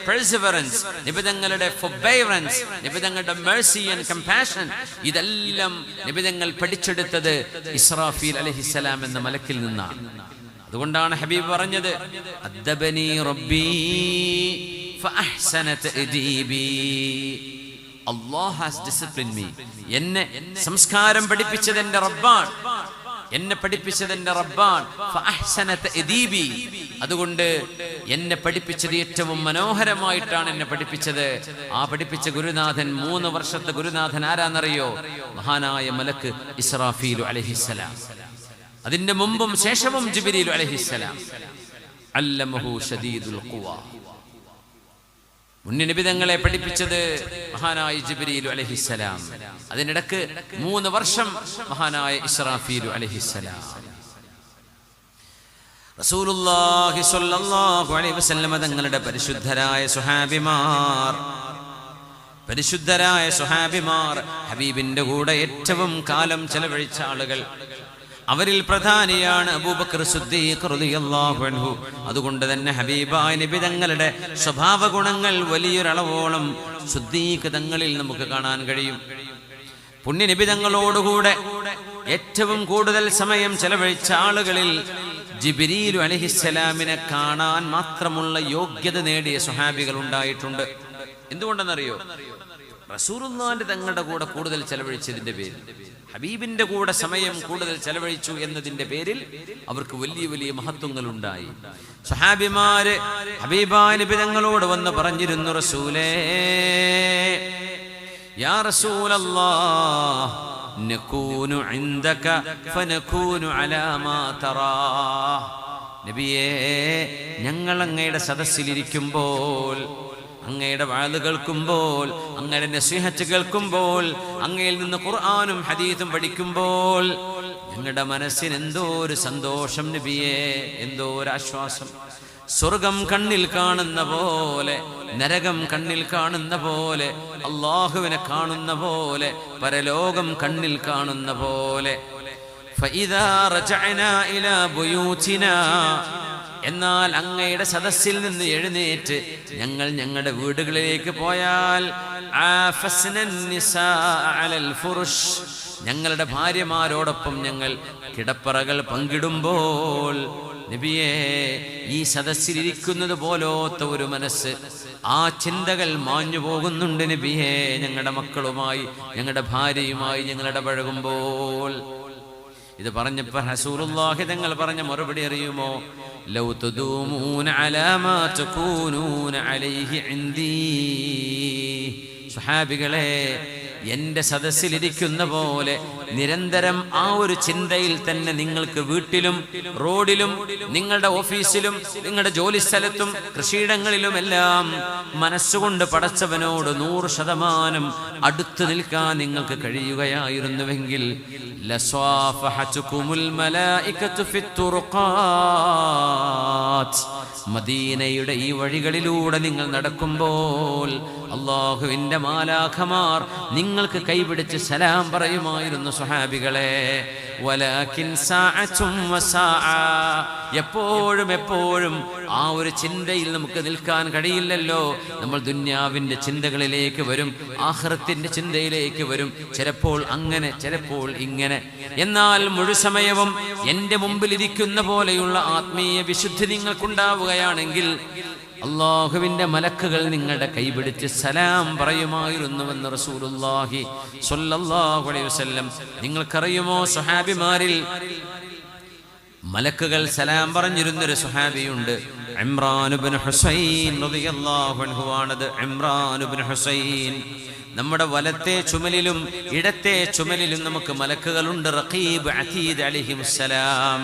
പെർസിവറൻസ്, നബി തങ്ങളുടെ ഫോർബെയറൻസ്, നബി തങ്ങളുടെ മെർസി ആൻഡ് കമ്പാഷൻ, ഇതെല്ലാം നബി തങ്ങൾ പഠിച്ചെടുത്തത് ഇസ്രാഫീൽ അലൈഹിസ്സലാം എന്ന മലക്കിൽ നിന്നാണ്. അതുകൊണ്ടാണ് ഹബീബ് പറഞ്ഞത്, അദ്ദബനി റബ്ബി ഫഅഹ്സന തഅദീബി. Allah has disciplined me. എന്നെ സംസ്കാരം പഠിപ്പിച്ചത് എൻ്റെ റബ്ബാണ്, എന്നെ പഠിപ്പിച്ചത് എൻ്റെ റബ്ബാണ്. ഫഅഹ്സന തഅദീബി. അതുകൊണ്ട് എന്നെ പഠിപ്പിച്ചത് ഏറ്റവും മനോഹരമായിട്ടാണ് എന്നെ പഠിപ്പിച്ചത്. ആ പഠിപ്പിച്ച ഗുരുനാഥൻ, 3 വർഷത്തെ ഗുരുനാഥൻ ആരാന്നറിയോ? മഹാനായ മലക്ക് ഇസ്രാഫീൽ അലൈഹിസ്സലാം. അതിന്റെ മുമ്പും ശേഷവും ജിബ്രീൽ അലൈഹിസ്സലാം. അല്ലമഹു ശദീദുൽ ഖുവാ. മുന്നനബി തങ്ങളെ പഠിപ്പിച്ചത് മഹാനായ ജിബ്രീൽ അലൈഹിസ്സലാം. അതിനിടക്ക് 3 വർഷം മഹാനായ ഇസ്രാഫീൽ അലൈഹിസ്സലാം. റസൂലുള്ളാഹി സ്വല്ലല്ലാഹു അലൈഹി വസല്ലം തങ്ങളുടെ പരിശുദ്ധരായ സ്വഹാബിമാർ ഹബീബിന്റെ കൂടെ ഏറ്റവും കാലം ചെലവഴിച്ച ആളുകൾ, അവരിൽ പ്രധാനിയാണ് അബൂബക്കർ സിദ്ദീഖ് റളിയല്ലാഹു അൻഹു. അതുകൊണ്ട് തന്നെ ഹബീബായ നബി തങ്ങളുടെ സ്വഭാവ ഗുണങ്ങൾ വലിയൊരളവോളം സിദ്ദീഖ് തങ്ങളിൽ നമുക്ക് കാണാൻ കഴിയും. പുണ്യ നബി തങ്ങളോടുകൂടെ ഏറ്റവും കൂടുതൽ സമയം ചെലവഴിച്ച ആളുകളിൽ ജിബ്രീൽ അലൈഹിസ്സലാമിനെ കാണാൻ മാത്രമുള്ള യോഗ്യത നേടിയ സ്വഹാബികൾ ഉണ്ടായിട്ടുണ്ട്. എന്തുകൊണ്ടെന്നറിയോ? റസൂലുള്ളാഹിന്റെ തങ്ങളുടെ കൂടെ കൂടുതൽ ചെലവഴിച്ചതിന്റെ പേരിൽ, ഹബീബിന്റെ കൂടെ സമയം കൂടുതൽ ചെലവഴിച്ചു എന്നതിന്റെ പേരിൽ അവർക്ക് വലിയ വലിയ മഹത്വങ്ങൾ ഉണ്ടായി. സ്വഹാബിമാര് ഹബീബായ നബി തങ്ങളോട് വന്ന് പറഞ്ഞിരുന്നു, റസൂലേ, യാ റസൂലല്ലാഹ്, നകൂനു ഇൻദക ഫനകൂനു അലാ മാ തറാ. നബിയേ, ഞങ്ങൾ അങ്ങയുടെ സദസ്സിലിരിക്കുമ്പോൾ, അങ്ങയുടെ വാള് കേൾക്കുമ്പോൾ, അങ്ങയുടെ നസീഹത്ത് കേൾക്കുമ്പോൾ, അങ്ങയിൽ നിന്ന് ഖുർആനും ഹദീസും പഠിക്കുമ്പോൾ ഞങ്ങളുടെ മനസ്സിന് എന്തോ ഒരു സന്തോഷം നബിയേ, എന്തോ ഒരു ആശ്വാസം. സ്വർഗം കണ്ണിൽ കാണുന്ന പോലെ, നരകം കണ്ണിൽ കാണുന്ന പോലെ, അല്ലാഹുവിനെ കാണുന്ന പോലെ, പരലോകം കണ്ണിൽ കാണുന്ന പോലെ. ഫഇദാ റജഅനാ ഇലാ ബുയൂതിനാ, എന്നാൽ അങ്ങയുടെ സദസ്സിൽ നിന്ന് എഴുന്നേറ്റ് ഞങ്ങൾ ഞങ്ങളുടെ വീടുകളിലേക്ക് പോയാൽ, ഞങ്ങളുടെ ഭാര്യമാരോടൊപ്പം ഞങ്ങൾ കിടപ്പറകൾ പങ്കിടുമ്പോൾ, നബിയേ, ഈ സദസ്സിലിരിക്കുന്നത് പോലത്തെ ഒരു മനസ്സ്, ആ ചിന്തകൾ മാഞ്ഞു പോകുന്നുണ്ട് നബിയേ, ഞങ്ങളുടെ മക്കളുമായി, ഞങ്ങളുടെ ഭാര്യയുമായി ഞങ്ങൾ ഇടപഴകുമ്പോൾ. ഇത് പറഞ്ഞപ്പോൾ റസൂലുള്ളാഹി തങ്ങൾ പറഞ്ഞ മറുപടി അറിയുമോ? ലൗ തുദൂമൂന അലാ മാ തകൂനൂന അലൈഹി ഇൻദീ. സ്വഹാബികളെ, എൻ്റെ സദസ്സിലിരിക്കുന്ന പോലെ നിരന്തരം ആ ഒരു ചിന്തയിൽ തന്നെ നിങ്ങൾക്ക് വീട്ടിലും റോഡിലും നിങ്ങളുടെ ഓഫീസിലും നിങ്ങളുടെ ജോലിസ്ഥലത്തും കൃഷിയിടങ്ങളിലുമെല്ലാം മനസ്സുകൊണ്ട് പടച്ചവനോട് 100% അടുത്തു നിൽക്കാൻ നിങ്ങൾക്ക് കഴിയുകയായിരുന്നുവെങ്കിൽ ലസ്വാഫഹതുകുമുൽ മലായികതു ഫിത്തുറുഖാത്ത്, മദീനയുടെ ഈ വഴികളിലൂടെ നിങ്ങൾ നടക്കുമ്പോൾ അല്ലാഹുവിൻ്റെ മാലാഖമാർ നിങ്ങൾക്ക് കൈപിടിച്ച് സലാം പറയുമായിരുന്നു സ്വഹാബികളെ. വലാകിൻ സാഅത്തും വസാഅ, എപ്പോഴും ആ ഒരു ചിന്തയിൽ നമുക്ക് നിൽക്കാൻ കഴിയില്ലല്ലോ. നമ്മൾ ദുന്യാവിൻ്റെ ചിന്തകളിലേക്ക് വരും, ആഖിറത്തിന്റെ ചിന്തയിലേക്ക് വരും. ചിലപ്പോൾ അങ്ങനെ, ചിലപ്പോൾ ഇങ്ങനെ. എന്നാൽ മുഴുസമയവും എൻ്റെ മുമ്പിലിരിക്കുന്ന പോലെയുള്ള ആത്മീയ വിശുദ്ധി നിങ്ങൾക്കുണ്ടാവുകയാണെങ്കിൽ അല്ലാഹുവിൻ്റെ മലക്കുകൾ നിങ്ങളുടെ കൈപിടിച്ച് സലാം പറയുമായിരുന്നുവെന്ന് റസൂലുള്ളാഹി സ്വല്ലല്ലാഹു അലൈഹി വസല്ലം. നിങ്ങൾക്കറിയുമോ, സ്വഹാബിമാരിൽ മലക്കുകൾ സലാം പറഞ്ഞിരുന്നൊരു സ്വഹാബിയുണ്ട്. ഇമ്രാൻ ഇബ്നു ഹുസൈൻ റളിയല്ലാഹു അൻഹു ആണത്. ഇമ്രാൻ ഇബ്നു ഹുസൈൻ. നമ്മുടെ വലത്തെ ചുമലിലും ഇടത്തെ ചുമലിലും നമുക്ക് മലക്കുകളുണ്ട്. റഖീബ്, അതീദ് അലൈഹിമുസ്സലാം.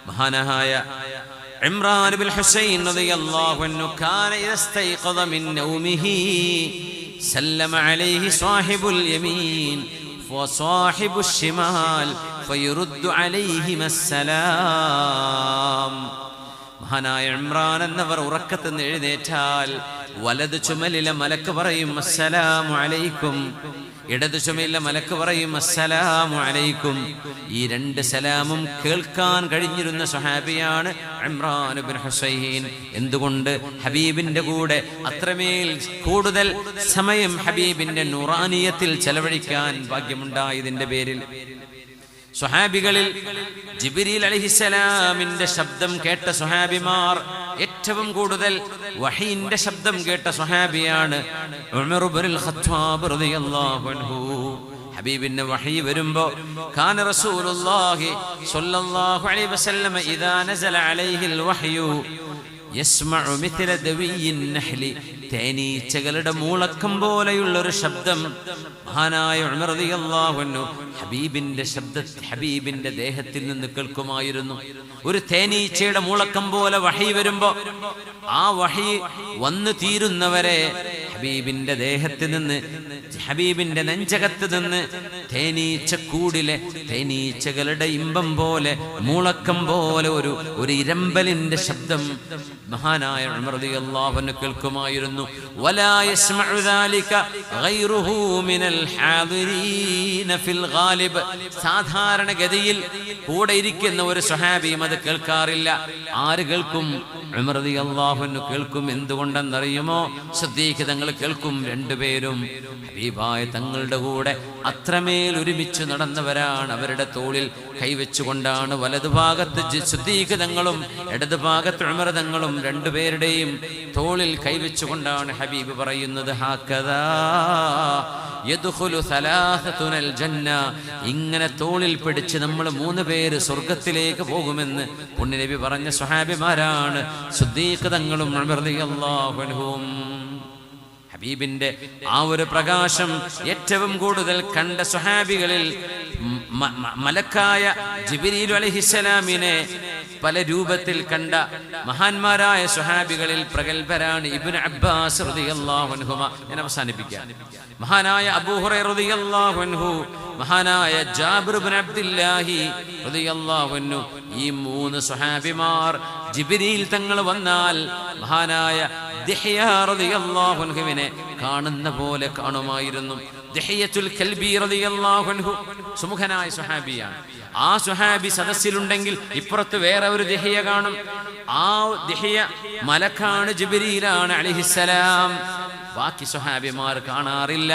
മഹാനായ ഇമ്രാൻ ഇബ്നു ഹുസൈൻ റളിയല്ലാഹു അൻഹു കാന യസ്തൈഖദ മിൻ നൗമിഹി സല്ലമ അലൈഹി സാഹിബുൽ യമീൻ വസാഹിബു ശിമാൽ ഫയറുദ്ദു അലൈഹിമസ്സലാം. മഹാനായ ഇമ്രാൻ എന്നവർ ഉറക്കത്ത് നിന്ന് എഴുന്നേറ്റാൽ വലത് ചുമലിലെ മലക്ക് പറയും അസ്സലാമു അലൈക്കും, ഇടത് ചുമലിലെ മലക്ക് പറയും അസ്സലാമു അലൈക്കും. ഈ രണ്ട് സലാമും കേൾക്കാൻ കഴിഞ്ഞിരുന്ന സ്വഹാബിയാണ് ഇമ്രാൻ ഇബ്നു ഹുസൈൻ. എന്തുകൊണ്ട്? ഹബീബിന്റെ കൂടെ അത്രമേൽ കൂടുതൽ സമയം ഹബീബിന്റെ നൂറാനിയത്തിൽ ചെലവഴിക്കാൻ ഭാഗ്യമുണ്ടായതിന്റെ പേരിൽ. സ്വഹാബികളിൽ ജിബ്രീൽ അലൈഹിസ്സലാമിന്റെ ശബ്ദം കേട്ട സ്വഹാബിമാർ, ഏറ്റവും കൂടുതൽ വഹീന്റെ ശബ്ദം കേട്ട സ്വഹാബിയാണ് ഉമർ ഇബ്നുൽ ഖത്താബ് റളിയല്ലാഹു അൻഹു. ഹബീബിന്റെ വഹീ വരുമ്പോ കാന റസൂലുള്ളാഹി സ്വല്ലല്ലാഹു അലൈഹി വസല്ലം ഇദാ നസല അലൈഹിൽ വഹ്യു യസ്മഉ മിത്ല ദവിയിൻ നഹ്ലി, തേനീച്ചകളുടെ മൂളക്കം പോലെയുള്ളൊരു ശബ്ദം മഹാനായ ഉമർ റളിയല്ലാഹു അൻഹു ഹബീബിന്റെ ഹബീബിന്റെ ദേഹത്തിൽ നിന്ന് കേൾക്കുമായിരുന്നു. ഒരു തേനീച്ചയുടെ മൂളക്കം പോലെ വഹി വരുമ്പോ ആ വഹി വന്നു തീരുന്നവരെ ഹബീബിന്റെ ദേഹത്തിൽ നിന്ന്, ഹബീബിന്റെ നെഞ്ചകത്ത് നിന്ന് തേനീച്ചക്കൂടിലെ തേനീച്ചകളുടെ ഇമ്പം പോലെ, മൂളക്കം പോലെ ഒരു ഇരമ്പലിന്റെ ശബ്ദം മഹാനായ ഉമർ റളിയല്ലാഹു അൻഹു കേൾക്കുമായിരുന്നു. വലാ യസ്മഉ ദാലിക ഗൈറുഹു മിനൽ ഹാദിരീന ഫിൽ ഗാലിബ്, സാധാരണഗതിയിൽ കൂടെ ഇരിക്കുന്ന ഒരു സ്വഹാബിയും അത് കേൾക്കാറില്ല. ആര് കേൾക്കും? ഉമർ റളിയല്ലാഹു അൻഹു കേൾക്കും. എന്തുകൊണ്ടെന്നറിയുമോ? സിദ്ദീഖ് തങ്ങൾ കേൾക്കും. രണ്ടുപേരും ഹബീബായ തങ്ങളുടെ കൂടെ അത്രമേൽ ഒരുമിച്ച് നടന്നവരാണ്. അവരുടെ തോളിൽ കൈവച്ചുകൊണ്ടാണ് വലതുഭാഗത്ത് സിദ്ദീഖ് തങ്ങളും ഇടതുഭാഗത്ത് ഉമർ തങ്ങളും രണ്ടുപേരുടെയും തോളിൽ കൈവച്ചുകൊണ്ടാണ് ഹബീബ് പറയുന്നത്, ഹാക്കദാ യദ്ഖുലു സലാസതുനൽ ജന്ന, ഇങ്ങനെ തോളിൽ പിടിച്ച് നമ്മൾ 3 പേര് സ്വർഗത്തിലേക്ക് പോകുമെന്ന് പുണ്യനബി പറഞ്ഞ സ്വഹാബിമാരാണ് സിദ്ദീഖ് തങ്ങളും ഉമർ റളിയല്ലാഹു അൻഹും. ഹബീബിന്റെ ആ ഒരു പ്രകാശം ഏറ്റവും കൂടുതൽ കണ്ട സ്വഹാബികളിൽ മലക്കായ ജിബ്രീൽ അലൈഹിസ്സലാമിനെ പല രൂപത്തിൽ കണ്ട മഹാന്മാരായ സ്വഹാബികളിൽ പ്രഗൽഭരാണ് ഇബ്നു അബ്ബാസ് റളിയല്ലാഹു അൻഹുമ. ഞാൻ അവസാനിപ്പിക്കാം. മഹാനായ അബൂ ഹുറൈറ റളിയല്ലാഹു അൻഹു, മഹാനായ ജാബിർ ഇബ്നു അബ്ദുല്ലാഹി റളിയല്ലാഹു അൻഹു, ഈ 3 സ്വഹാബിമാർ ജിബ്രീൽ തങ്ങൾ വന്നാൽ മഹാനായ ദിഹ്യ റളിയല്ലാഹു അൻഹുവിനെ കാണുന്ന പോലെ കാണുമായിരുന്നു. ദിഹ്യത്തുൽ കൽബി റളിയല്ലാഹു അൻഹു സുമുഖനായ സ്വഹാബിയാണ്. ആ സ്വഹാബി സദസ്സിലുണ്ടെങ്കിൽ ഇപ്പുറത്ത് വേറെ ഒരു ദിഹ്യ കാണും. ആ ദിഹ്യ മലക്കാണ്, ജിബ്രീലാണ് അലൈഹിസ്സലാം. ബാക്കി സ്വഹാബിമാർ കാണാറില്ല.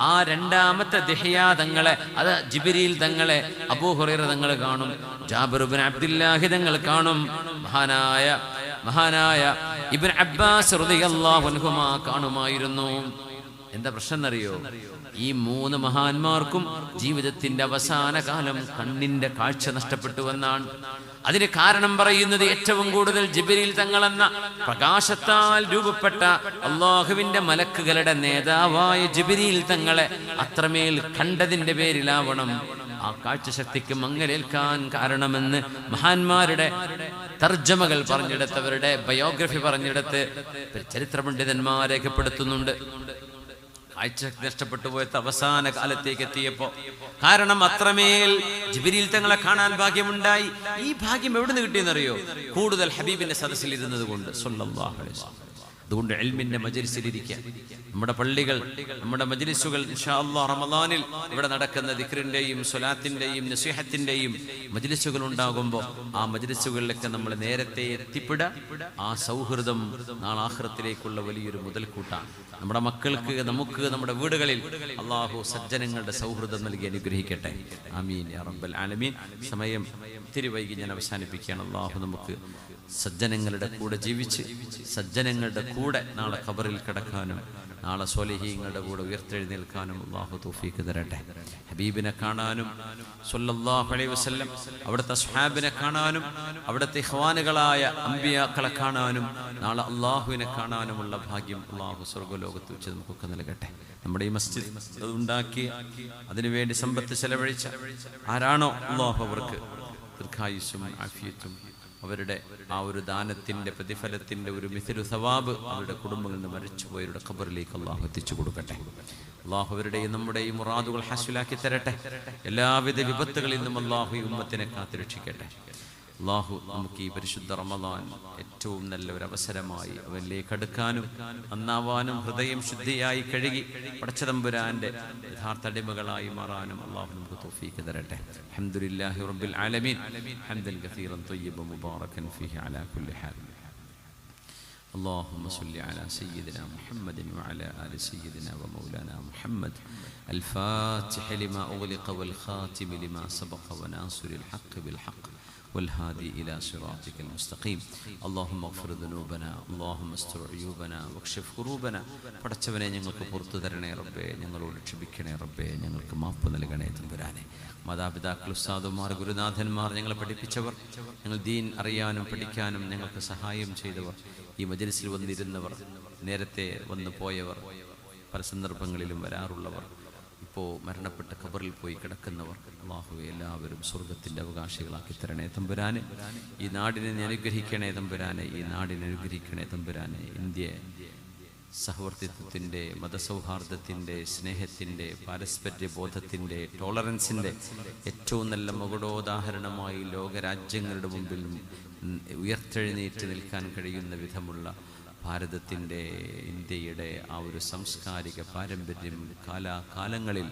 ആ രണ്ടാമത്തെ ദിഹ്യ തങ്ങളെ, അത് ജിബ്രീൽ തങ്ങളെ അബൂ ഹുറൈറ തങ്ങൾ കാണും, ജാബിർ ഇബ്നു അബ്ദുല്ലാഹി തങ്ങൾ കാണും, മഹാനായ ഇബ്നു അബ്ബാസ് റളിയല്ലാഹു അൻഹുമാ കാണുമായിരുന്നു. എന്താ പ്രശ്നം എന്നറിയോ? ഈ 3 മഹാന്മാർക്കും ജീവിതത്തിന്റെ അവസാന കാലം കണ്ണിന്റെ കാഴ്ച നഷ്ടപ്പെട്ടുവെന്നാണ്. അതിന് കാരണം പറയുന്നത് ഏറ്റവും കൂടുതൽ ജിബ്രീൽ തങ്ങളെന്ന പ്രകാശത്താൽ രൂപപ്പെട്ട അല്ലാഹുവിന്റെ മലക്കുകളുടെ നേതാവായ ജിബ്രീൽ തങ്ങളെ അത്രമേൽ കണ്ടതിന്റെ പേരിലാവണം ആ കാഴ്ചശക്തിക്ക് മങ്ങലേൽക്കാൻ കാരണമെന്ന് മഹാന്മാരുടെ തർജ്ജമകൾ പറഞ്ഞെടുത്തവരുടെ ബയോഗ്രഫി പറഞ്ഞെടുത്ത് ചരിത്ര പണ്ഡിതന്മാർ രേഖപ്പെടുത്തുന്നുണ്ട്. കാഴ്ച നഷ്ടപ്പെട്ടു പോയത് അവസാന കാലത്തേക്ക് എത്തിയപ്പോ. കാരണം അത്രമേൽ ജിബ്രീൽ തങ്ങളെ കാണാൻ ഭാഗ്യമുണ്ടായി. ഈ ഭാഗ്യം എവിടെ നിന്ന് കിട്ടിയെന്നറിയോ? കൂടുതൽ ഹബീബിന്റെ സദസ്സിൽ ഇരുന്നത് കൊണ്ട് സ്വല്ലല്ലാഹു അലൈഹി വസല്ലം. അതുകൊണ്ട് ഇൽമിന്റെ മജ്‌ലിസിൽ ഇരിക്കുക. നമ്മുടെ പള്ളികൾ, നമ്മുടെ മജ്‌ലിസുകൾ ഇൻഷാ അല്ലാഹ് റമദാനിൽ ഇവിടെ നടക്കുന്ന ദിക്റിന്റെയും സ്വലാത്തിന്റെയും നസീഹത്തിന്റെയും മജ്‌ലിസുകൾ ഉണ്ടാകുമ്പോൾ ആ മജ്‌ലിസുകളിലൊക്കെ നമ്മൾ നേരത്തെ എത്തിപ്പെടുക. ആ സൗഹൃദം നാളെ ആഖിറത്തിലേക്കുള്ള വലിയൊരു മുതൽക്കൂട്ടാണ്. നമ്മുടെ മക്കൾക്ക്, നമുക്ക്, നമ്മുടെ വീടുകളിൽ അല്ലാഹു സജ്ജനങ്ങളുടെ സൗഹൃദം നൽകി അനുഗ്രഹിക്കട്ടെ. ആമീൻ യാ റബ്ബൽ ആലമീൻ. സമയം ഇത്തിരി വൈകി ഞാൻ അവസാനിപ്പിക്കുകയാണ്. അല്ലാഹു നമുക്ക് സജ്ജനങ്ങളുടെ കൂടെ ജീവിച്ച് സജ്ജനങ്ങളുടെ കൂടെ നാളെ ഖബറിൽ കിടക്കാനും നാളെ സ്വാലിഹീങ്ങളുടെ കൂടെ ഉയർത്തെഴുന്നേൽക്കാനും അല്ലാഹു തൗഫീഖ് തരട്ടെ. ഹബീബിനെ കാണാനും സ്വല്ലല്ലാഹു അലൈഹി വസല്ലം അവിടുത്തെ സ്വഹാബിനെ കാണാനും അവിടുത്തെ ഇഖ്വാനുകളായ അമ്പിയാക്കളെ കാണാനും നാളെ അല്ലാഹുവിനെ കാണാനുമുള്ള ഭാഗ്യം അല്ലാഹു സ്വർഗ്ഗലോകത്ത് വെച്ച് നമുക്കൊക്കെ നൽകട്ടെ. നമ്മുടെ ഈ മസ്ജിദ് ഉണ്ടാക്കി അതിനുവേണ്ടി സമ്പത്ത് ചെലവഴിച്ച ആരാണോ അല്ലാഹു അവർക്ക് ദീർഘായുസ്സും ആഫിയത്തും അവരുടെ ആ ഒരു ദാനത്തിന്റെ പ്രതിഫലത്തിന്റെ ഒരു മിഥിലു സവാബ് അവരുടെ കുടുംബങ്ങളിൽ നിന്ന് മരിച്ചുപോയവരുടെ ഖബറിലേക്ക് അല്ലാഹു എത്തിച്ചു കൊടുക്കട്ടെ. അല്ലാഹു അവരുടെയും നമ്മുടെയും മുറാദുകൾ ഹാസിലാക്കി തരട്ടെ. എല്ലാവിധ വിപത്തുകളിൽ നിന്നും അല്ലാഹു ഈ ഉമ്മത്തിനെ കാത്തുരക്ഷിക്കട്ടെ. അല്ലാഹു നമുക്ക് ഈ പരിശുദ്ധ റമദാൻ ഏറ്റവും നല്ല ഒരു അവസരമായി അവനിലേക്ക് അടുക്കാനും നന്നാവാനും ഹൃദയം ശുദ്ധിയായി കഴുകി പടച്ചതമ്പുരാന്റെ യഥാർത്ഥ അടിമകളായി മാറാനും അല്ലാഹു നമുക്ക് തൗഫീഖ് തരട്ടെ. അൽഹംദുലില്ലാഹി റബ്ബിൽ ആലമീൻ. ഹംദൻ കസീറൻ ത്വയ്യിബൻ മുബാറകൻ ഫീഹി അലാ കുല്ലി ഹാൽ. اللهم صل على سيدنا محمد وعلى آل سيدنا ومولانا محمد الفاتح لما أغلق والخاتم لما سبق وناصر الحق بالحق والهادي إلى صراطك المستقيم. اللهم اغفر ذنوبنا اللهم استر عيوبنا واكشف كروبنا. പടച്ചവനെ ഞങ്ങൾക്ക് പുറത്തു തരണേ റബ്ബേ, ഞങ്ങളോട് ക്ഷമിക്കണേ റബ്ബേ, ഞങ്ങൾക്ക് മാപ്പ് നൽകണേ തമ്പുരാനെ. മാതാപിതാക്കൾ, ഉസ്താദുമാർ, ഗുരുനാഥന്മാർ, ഞങ്ങളെ പഠിപ്പിച്ചവർ, ഞങ്ങൾ ദീൻ അറിയാനും പഠിക്കാനും ഞങ്ങൾക്ക് സഹായം ചെയ്തവർ, ഈ മജ്‌ലിസിൽ വന്നിരുന്നവർ, നേരത്തെ വന്നു പോയവർ, പല സന്ദർഭങ്ങളിലും വരാറുള്ളവർ, ഇപ്പോൾ മരണപ്പെട്ട ഖബറിൽ പോയി കിടക്കുന്നവർ, അല്ലാഹുവേ എല്ലാവരും സ്വർഗത്തിൻ്റെ അവകാശികളാക്കി തരണേ തമ്പുരാനെ. ഈ നാടിനെ അനുഗ്രഹിക്കണേ തമ്പുരാനെ, ഈ നാടിനെ അനുഗ്രഹിക്കണേ തമ്പുരാനെ. ഇന്ത്യ സഹവർത്തിത്വത്തിൻ്റെ, മതസൗഹാർദ്ദത്തിൻ്റെ, സ്നേഹത്തിൻ്റെ, പാരസ്പര്യ ബോധത്തിൻ്റെ, ടോളറൻസിൻ്റെ ഏറ്റവും നല്ല മകുടോദാഹരണമായി ലോകരാജ്യങ്ങളുടെ മുമ്പിൽ ഉയർത്തെഴുന്നേറ്റ് നിൽക്കാൻ കഴിയുന്ന വിധമുള്ള ഭാരതത്തിൻ്റെ, ഇന്ത്യയുടെ ആ ഒരു സാംസ്കാരിക പാരമ്പര്യം കാലാകാലങ്ങളിൽ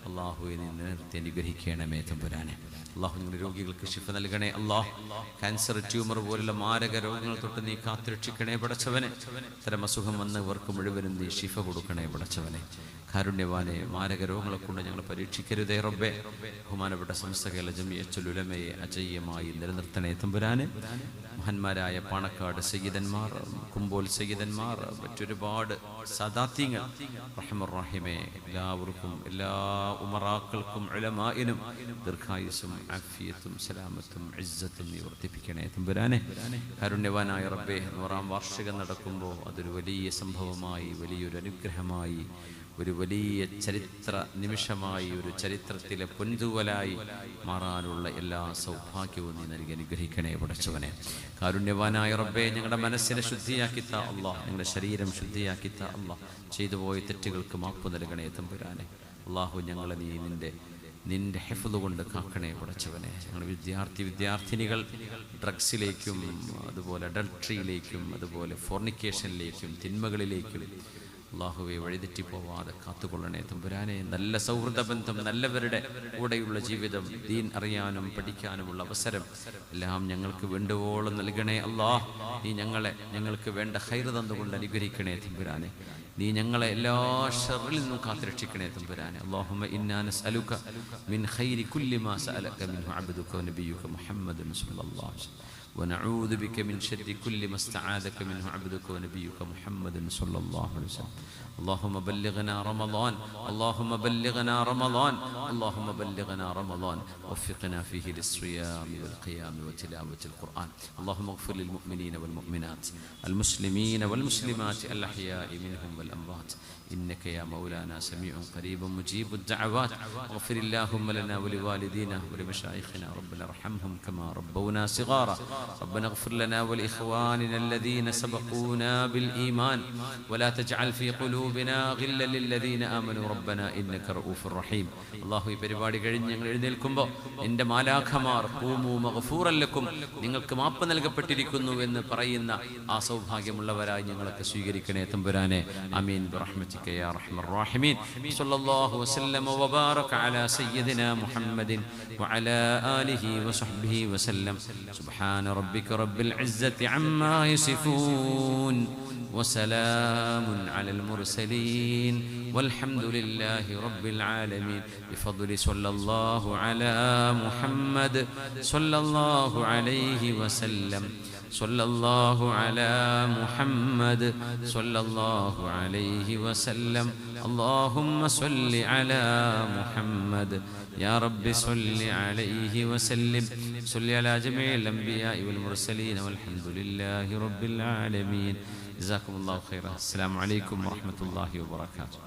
അല്ലാഹുവെ നിലനിർത്തി അനുഗ്രഹിക്കണമേ തമ്പുരാനെ. അല്ലാഹു ഞങ്ങളുടെ രോഗികൾക്ക് ശിഫ നൽകണേ. അല്ലാഹ് ക്യാൻസർ, ട്യൂമർ പോലുള്ള മാരക രോഗങ്ങൾ തൊട്ട് നീ കാത്തുരക്ഷിക്കണേ പടച്ചവനെ. ഇത്തരം അസുഖം വന്നവർക്ക് മുഴുവനും നീ ശിഫ കൊടുക്കണേ പടച്ചവനെ. കാരുണ്യവാനെ, മാരക രോഗങ്ങളെ കൊണ്ട് ഞങ്ങൾ പരീക്ഷിക്കരുതേ റബ്ബേ. ബഹുമാനപ്പെട്ട സംസ്ഥകയിലെ ജമിയത്തുൽ ഉലമയെ അജയ്യമായി നിലനിർത്തണേ തമ്പുരാനെ. മഹാന്മാരായ പാണക്കാട് സയ്യിദന്മാർ, കുമ്പോൽ സയ്യിദന്മാർ, മറ്റൊരുപാട് സാദാത്യങ്ങൾ റഹ്മർ റഹീമേ, എല്ലാവർക്കും, എല്ലാ ഉമറാക്കൾക്കും ഉലമാഇനും ദീർഘായുസ്സും ആഫിയത്തും സലാമത്തും ഇസ്സത്തും നീ വർദ്ധിപ്പിക്കണേ തമ്പുരാനെ. കാരുണ്യവാനായ റബ്ബേ, 100-ാം വാർഷികം നടക്കുമ്പോൾ അതൊരു വലിയ സംഭവമായി, വലിയൊരു അനുഗ്രഹമായി, ഒരു വലിയ ചരിത്ര നിമിഷമായി, ഒരു ചരിത്രത്തിലെ പൊൻതൂവലായി മാറാനുള്ള എല്ലാ സൗഭാഗ്യവും നീ നൽകി അനുഗ്രഹിക്കണേ പടച്ചവനെ. കാരുണ്യവാനായ റബ്ബേ, ഞങ്ങളുടെ മനസ്സിനെ ശുദ്ധിയാക്കിത്ത അല്ലാഹ്, ഞങ്ങളുടെ ശരീരം ശുദ്ധിയാക്കിത്ത അല്ലാഹ്, ചെയ്തുപോയ തെറ്റുകൾക്ക് മാപ്പ് നൽകണേ തമ്പുരാനെ. അല്ലാഹു ഞങ്ങളെ നീ നിന്റെ ഹിഫ്ള് കൊണ്ട് കാക്കണേ പടച്ചവനെ. ഞങ്ങൾ വിദ്യാർത്ഥിനികൾ ഡ്രഗ്സിലേക്കും അതുപോലെ അഡൾട്ടറിയിലേക്കും അതുപോലെ ഫോർണിക്കേഷനിലേക്കും തിന്മകളിലേക്കും അല്ലാഹുവെ വഴിതെറ്റി പോവാതെ കാത്തുകൊള്ളണേ തമ്പുരാനെ. നല്ല സൗഹൃദ ബന്ധം, നല്ലവരുടെ കൂടെയുള്ള ജീവിതം, ദീൻ അറിയാനും പഠിക്കാനുമുള്ള അവസരം എല്ലാം ഞങ്ങൾക്ക് വേണ്ടുവോളം നൽകണേ അല്ലാഹ്. നീ ഞങ്ങൾക്ക് വേണ്ട ഖൈറ് തന്നുകൊണ്ട് അനുഗ്രഹിക്കണേ തമ്പുരാനെ. നീ ഞങ്ങളെ എല്ലാ ശർറിൽ നിന്നും കാത്തുരക്ഷിക്കണേ തമ്പുരാനെ. അല്ലാഹുമ്മ ഇന്നാ നസ്അലുക മിൻ ഖൈരി കുല്ലി മാ സഅലക മിൻഹു അബ്ദുക വനബിയുക മുഹമ്മദുൻ സ്വല്ലല്ലാഹു അലൈഹി വസല്ലം ونعوذ بك من شر كل ما استعاذك منه عبدك ونبيك محمد صلى الله عليه وسلم. اللهم بلغنا رمضان، اللهم بلغنا رمضان، اللهم بلغنا رمضان، وفقنا فيه للصيام والقيام وتلاوة القرآن. اللهم اغفر للمؤمنين والمؤمنات، المسلمين والمسلمات، الأحياء منهم والأموات، إنك يا مولانا سميع قريب مجيب الدعوات. اغفر اللهم لنا ولوالدينا ولمشايخنا، ربنا ارحمهم كما ربونا صغارا. ربنا اغفر لنا ولإخواننا الذين سبقونا بالإيمان ولا تجعل في قلوبنا غلا للذين آمنوا ربنا إنك رؤوف رحيم. അല്ലാഹു ഈ പരിപാടി കഴിഞ്ഞ് ഞങ്ങൾ എഴുന്നേൽക്കുമ്പോൾ എൻ്റെ മാലാഖമാർ ഖൂമു മഗ്ഫൂറൻ ലക്കും, നിങ്ങൾക്ക് മാപ്പ് നൽകപ്പെട്ടിരിക്കുന്നു എന്ന് പറയുന്ന ആ സൗഭാഗ്യമുള്ളവരായി ഞങ്ങളൊക്കെ സ്വീകരിക്കണേ തമ്പുരാനെ. ആമീൻ ബിറഹ്മതിക യാ അർഹമർ റഹീമീൻ. സ്വല്ലല്ലാഹു വസല്ലമ വബാറക അലാ സയ്യിദിനാ മുഹമ്മദിൻ വഅലാ ആലിഹി വസഹ്ബിഹി വസല്ലം. സുബ്ഹാന റബ്ബിക റബ്ബിൽ ഇസ്സതി അമ്മാ യസിഫൂൻ وسلام على المرسلين والحمد لله رب العالمين بفضل صلى الله على محمد صلى الله عليه وسلم صلى الله على محمد صلى الله عليه وسلم. اللهم صل على محمد يا رب صل عليه وسلم. صل على جميع الأنبياء والمرسلين والحمد لله رب العالمين. جزاكم الله خيرا. السلام عليكم ورحمة الله وبركاته.